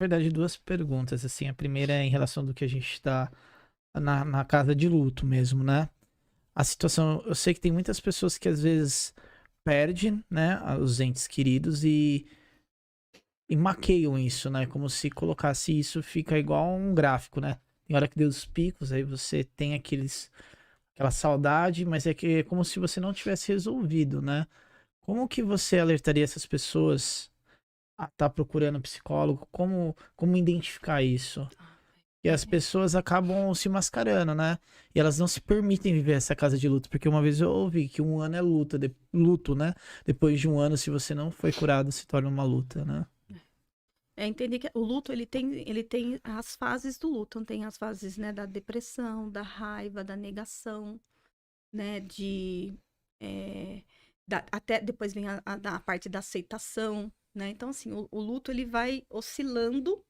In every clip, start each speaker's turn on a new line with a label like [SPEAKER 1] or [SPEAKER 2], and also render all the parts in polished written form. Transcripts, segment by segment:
[SPEAKER 1] verdade, duas perguntas, assim. A primeira é em relação do que a gente tá na casa de luto mesmo, né? A situação, eu sei que tem muitas pessoas que às vezes perdem, né, os entes queridos e maqueiam isso, né? Como se colocasse isso, fica igual um gráfico, né? Tem hora que deu os picos, aí você tem aquela saudade, mas é como se você não tivesse resolvido, né? Como que você alertaria essas pessoas a estar procurando psicólogo? Como identificar isso? E as
[SPEAKER 2] É,
[SPEAKER 1] pessoas acabam se mascarando, né? E elas não se permitem viver essa casa de luto, porque uma vez eu ouvi que um ano é luto, né? Depois de um ano, se você não foi curado, se torna uma luta, né?
[SPEAKER 2] entender que o luto, ele tem as fases do luto. Então, tem as fases, né, da depressão, da raiva, da negação, né, é, até depois vem a parte da aceitação, né? Então, assim, o luto, ele vai oscilando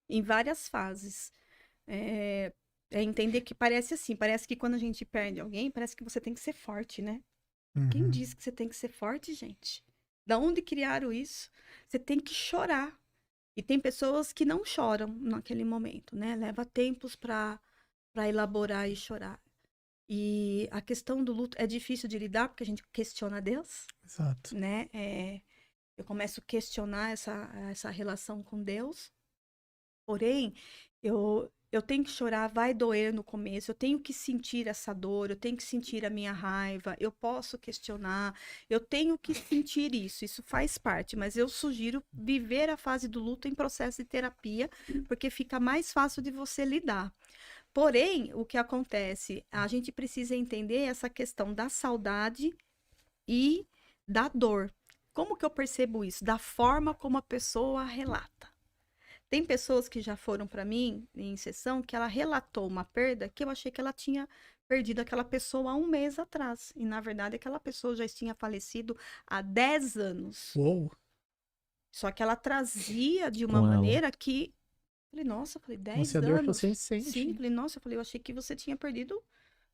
[SPEAKER 2] em várias fases. É, é entender que parece assim, parece que quando a gente perde alguém, parece que você tem que ser forte, né? Quem
[SPEAKER 1] Uhum.
[SPEAKER 2] disse que você tem que ser forte, gente? Da onde criaram isso? Você tem que chorar. E tem pessoas que não choram naquele momento, né? Leva tempos para elaborar e chorar. E a questão do luto é difícil de lidar porque a gente questiona Deus,
[SPEAKER 1] Exato.
[SPEAKER 2] né? Eu começo a questionar essa relação com Deus. Porém, eu tenho que chorar, vai doer no começo, eu tenho que sentir essa dor, eu tenho que sentir a minha raiva, eu posso questionar, eu tenho que sentir isso faz parte, mas eu sugiro viver a fase do luto em processo de terapia, porque fica mais fácil de você lidar. Porém, o que acontece? A gente precisa entender essa questão da saudade e da dor. Como que eu percebo isso? Da forma como a pessoa relata. Tem pessoas que já foram para mim em sessão que ela relatou uma perda que eu achei que ela tinha perdido aquela pessoa há um mês atrás. E na verdade aquela pessoa já tinha falecido há 10 anos.
[SPEAKER 1] Uou.
[SPEAKER 2] Só que ela trazia de uma
[SPEAKER 3] Com ela.
[SPEAKER 2] maneira que. Falei, nossa, falei,
[SPEAKER 1] Como se a
[SPEAKER 2] 10
[SPEAKER 1] dor fosse
[SPEAKER 2] anos? Sim,
[SPEAKER 1] recente.
[SPEAKER 2] falei, nossa, falei, eu achei que você tinha perdido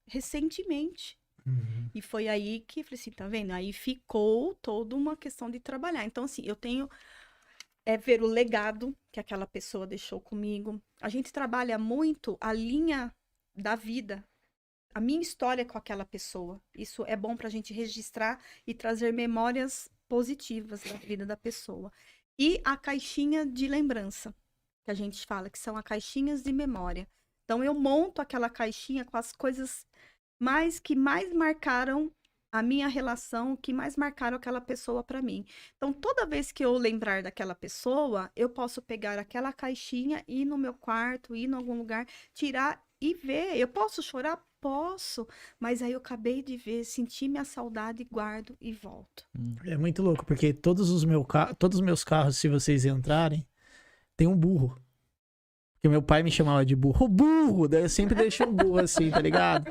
[SPEAKER 2] recentemente.
[SPEAKER 1] Uhum.
[SPEAKER 2] E foi aí que, falei assim, tá vendo? Aí ficou toda uma questão de trabalhar. Então, assim, eu tenho ver o legado que aquela pessoa deixou comigo. A gente trabalha muito a linha da vida, a minha história com aquela pessoa. Isso é bom para a gente registrar e trazer memórias positivas da vida da pessoa. E a caixinha de lembrança, que a gente fala, que são as caixinhas de memória. Então, eu monto aquela caixinha com as coisas que mais marcaram a minha relação, que mais marcaram aquela pessoa para mim. Então, toda vez que eu lembrar daquela pessoa, eu posso pegar aquela caixinha, ir no meu quarto, ir em algum lugar, tirar e ver. Eu posso chorar? Posso, mas aí eu acabei de ver, senti minha saudade, guardo e volto.
[SPEAKER 1] É muito louco, porque todos os meus carros, se vocês entrarem, tem um burro. Porque meu pai me chamava de burro. Ô, burro! Daí eu sempre deixo um burro assim, tá ligado?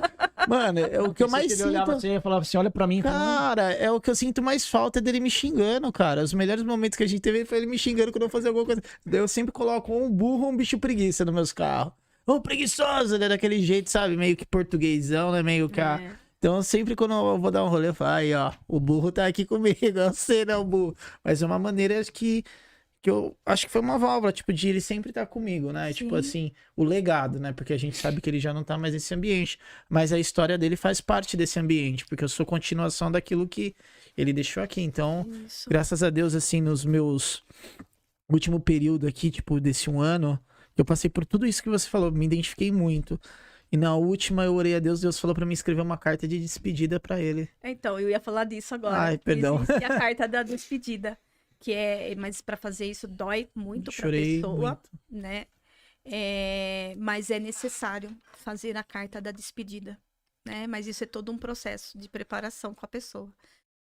[SPEAKER 1] Mano, é o que eu
[SPEAKER 3] Pensei
[SPEAKER 1] mais
[SPEAKER 3] que ele olhava
[SPEAKER 1] sinto.
[SPEAKER 3] assim e falava assim, olha pra mim.
[SPEAKER 1] Cara, é o que eu sinto mais falta dele me xingando, cara. Os melhores momentos que a gente teve foi ele me xingando quando eu fazia alguma coisa. Daí eu sempre coloco um burro ou um bicho preguiça nos meus carros. Ô, preguiçoso, né? Daquele jeito, sabe? Meio que portuguesão, né? Meio que a.
[SPEAKER 2] É,
[SPEAKER 1] Então, sempre quando eu vou dar um rolê, eu falo, aí, ó, o burro tá aqui comigo, eu sei, né, o burro. Mas é uma maneira que eu acho que foi uma válvula, tipo, de ele sempre estar comigo, né? Tipo
[SPEAKER 2] sim,
[SPEAKER 1] assim, o legado, né? Porque a gente sabe que ele já não tá mais nesse ambiente. Mas a história dele faz parte desse ambiente, porque eu sou continuação daquilo que ele deixou aqui. Então,
[SPEAKER 2] isso.
[SPEAKER 1] graças a Deus, assim, nos meus último período aqui, tipo, desse um ano, eu passei por tudo isso que você falou, me identifiquei muito. E na última eu orei a Deus, Deus falou pra mim escrever uma carta de despedida pra ele.
[SPEAKER 2] Então, eu ia falar disso agora,
[SPEAKER 1] Ai,
[SPEAKER 2] que
[SPEAKER 1] perdão.
[SPEAKER 2] existe a carta da despedida, mas para fazer isso dói muito para a
[SPEAKER 1] Chorei
[SPEAKER 2] pessoa,
[SPEAKER 1] muito.
[SPEAKER 2] né? Mas é necessário fazer a carta da despedida, né? Mas isso é todo um processo de preparação com a pessoa.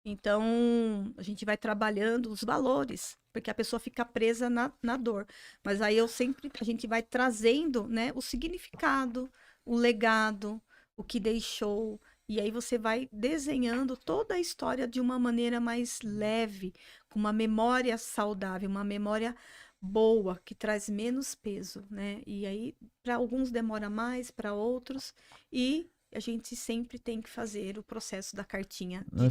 [SPEAKER 2] Então, a gente vai trabalhando os valores, porque a pessoa fica presa na dor. Mas aí a gente vai trazendo, né, o significado, o legado, o que deixou. E aí você vai desenhando toda a história de uma maneira mais leve, com uma memória saudável, uma memória boa, que traz menos peso, né? E aí, para alguns demora mais, para outros, e a gente sempre tem que fazer o processo da cartinha de